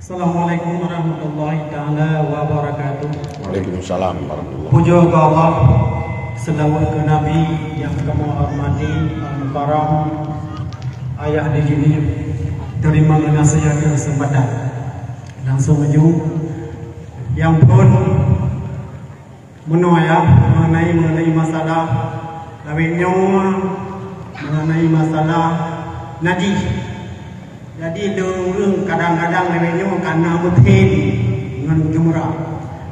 Assalamualaikum warahmatullahi taala wabarakatuh. Waalaikumsalam warahmatullahi. Puja ke Allah, selawat ke Nabi yang kami hormati, al-mukarram, ayah di sini. Terima kasih atas kesempatan. Langsung maju. Yang pun mengenai masalah lawinnya, mengenai masalah najis. Jadi orang kadang-kadang lewatnya karena muthin dengan gemara.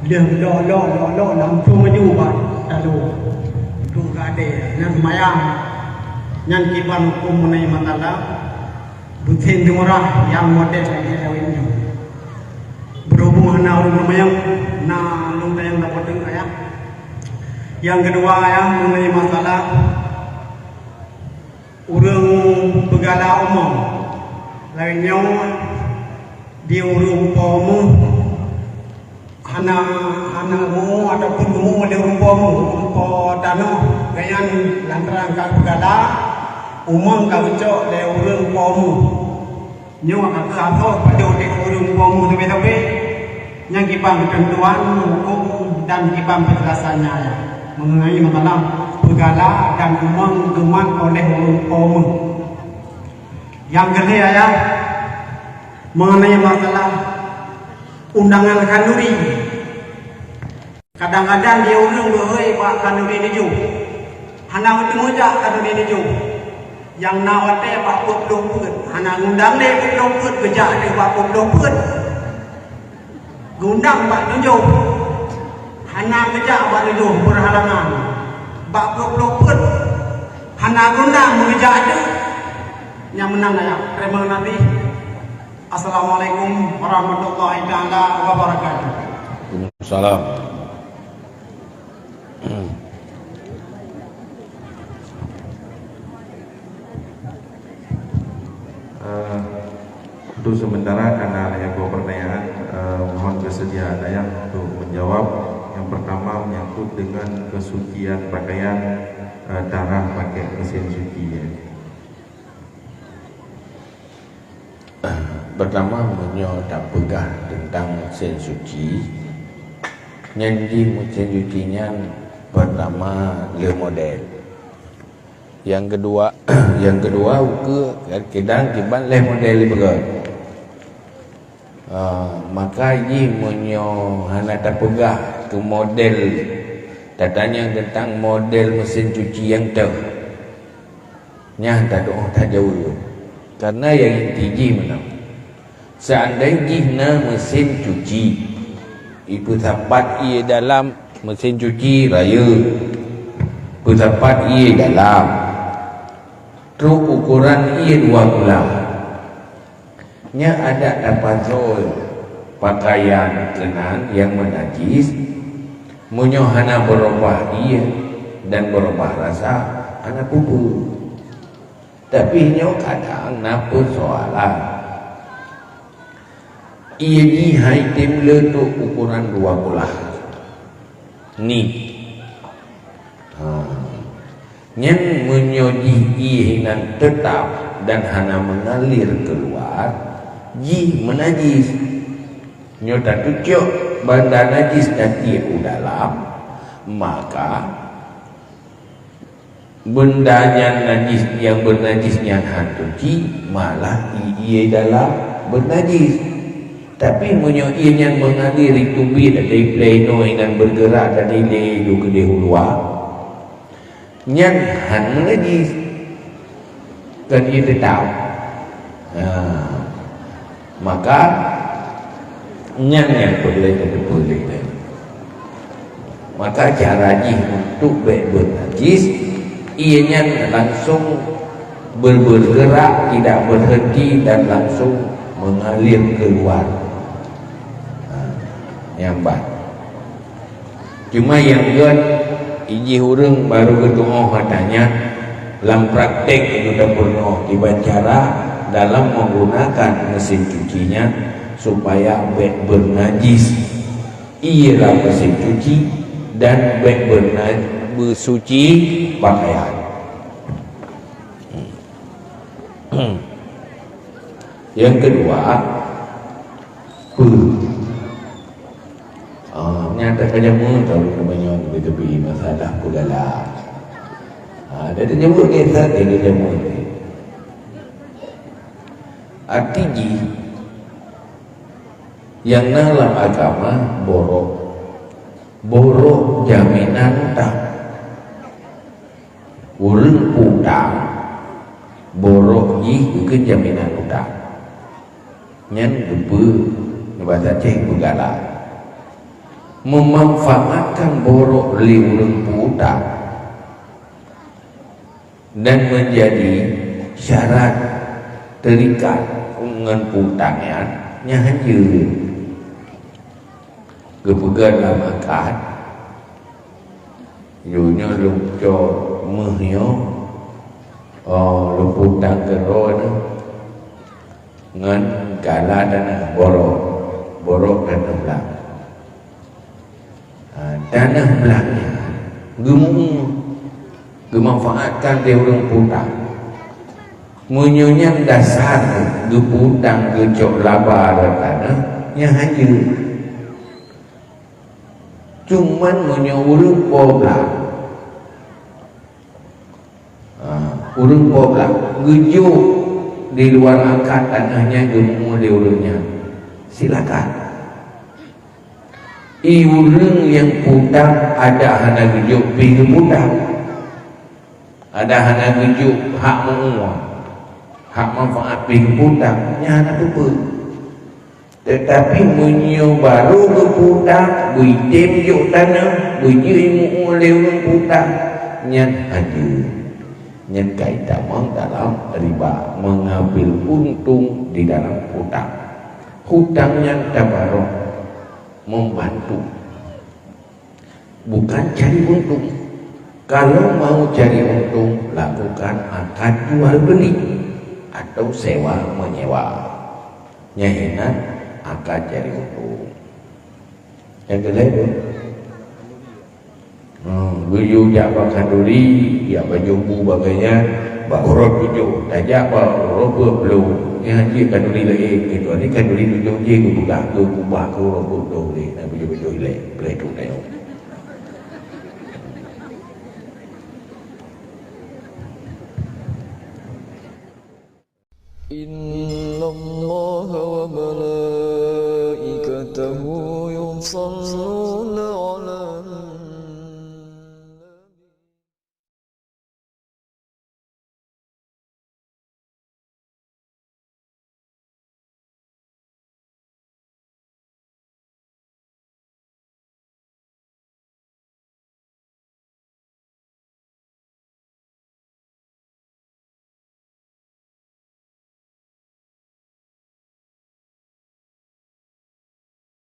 Dia lo langsung maju buat lalu. Itu kade nan mayang nan kiban hukum mengenai masalah muthin gemara yang model lewatnya. Berhubung dengan orang mayang na long tayang dapat ayah. Yang kedua ayah mengenai masalah orang pegala umum. Lainnya dia rumpamu hana mu ataupun mu dia rumpamu rumpa tanah gayan lantaran kau gala umum kau cok le rumpamu nyawa kau apa pada dia rumpamu tapi yang kipam ketentuan hukum dan kipam penjelasannya mengenai masalah pegala dan umum geman oleh rumpamu. Yang kedua ya, mengenai masalah undangan kanuri. Kadang-kadang dia undang berhoi pak kanuri ni ju. Hana bertemu jak kanuri ni ju. Yang nawate pak put put. Hana undang dia put put kerja dia pak put put. Undang pak tu ju. Hana kerja pak tu berhalangan. Pak put put. Hana undang kerja dia. Yang menang ya, terima kasih. Assalamualaikum warahmatullahi taala wabarakatuh. Waalaikumsalam. Untuk sementara karena ada dua pertanyaan, mohon bersedia saya untuk menjawab. Yang pertama menyangkut dengan kesucian pakaian darah pakai mesin cuci ya. Pertama tak pegah tentang mesin suci. Nyanyi mesin cucinya pertama le model. Yang kedua ke kadang tiban le model berat. Maka ini menyo hana tak pegah ke model. Tatanya tentang model mesin cuci yang tu. Nya tak jauh. Karena yang tinggi mana? Seandainya mesin cuci itu dapat ia dalam mesin cuci raya, dapat ia dalam truk ukuran ia 2 bulan. Nya ada dapat pakaian kenan yang menajis, munyohana berubah ia dan berubah rasa, anak pupuk. Tapi nyo kadang napa soalan ia ni item le tu ukuran 2 bulan ni nyen menyoji ihinan tetap dan hana mengalir keluar ji menajis nyo tak tucuk benda najis nanti dalam maka bendanya najis yang bernajisnya hantuci malah ia dalam bernajis. Tapi munyo ia yang mengalir itu bi dari pleno yang bergerak dari leju ke dehuluan nyan han menajis kan ia tetap maka nyan yang boleh maka caranya untuk bernajis ianya langsung bergerak tidak berhenti dan langsung mengalir keluar nyambat. Cuma yang kan iji hurung baru ketemu katanya dalam praktek itu dah pernah dibacara dalam menggunakan mesin cucinya supaya beg bernajis ialah mesin cuci dan beg bersuci pakaian. Yang kedua, tak kejama tahu namanya tepi masalah pegala. Dia terjemur ke saat dia kejama. Artinya yang dalam agama borok jaminan tak urang utang borok ke jaminan utang nyan gepe bahasa cek pegala memanfaatkan borok li urang utang dan menjadi syarat terikat dengan utangnya hanya kepegang dalam akad yunya lupa mehyo lupa utang keron dengan kala tanah borok tanah belang tanah belangnya gemanfaatkan dia orang putang menyunyang dasar geputang gecok laba dan tanah yang hanya cuman menyuruh poblang urung poblang gejuk di luar akad tanahnya gemuk di urungnya silakan urung yang putang ada hana gejuk pergi putang ada hana gejuk hak menguang hak manfaat pergi putang nya hana tupa tetapi munyo baru ke putang buitim juk tanah buitim oleh orang putang nyan ada nyan kaitan dalam riba mengambil untung di dalam hutang hutangnya tabarok membantu bukan cari untung kalau mau cari untung lakukan akad jual beli atau sewa menyewa nyahinan akan cari untung yang kedua itu guyu japa kanduri ya bajumbu bagainya baurot tujuh tajak baurot belum yang haji kanduri lagi gitu ni kanduri tujuh je ku buka ku kubah ku robot tu ni dan baju ilek play tu tengok Inna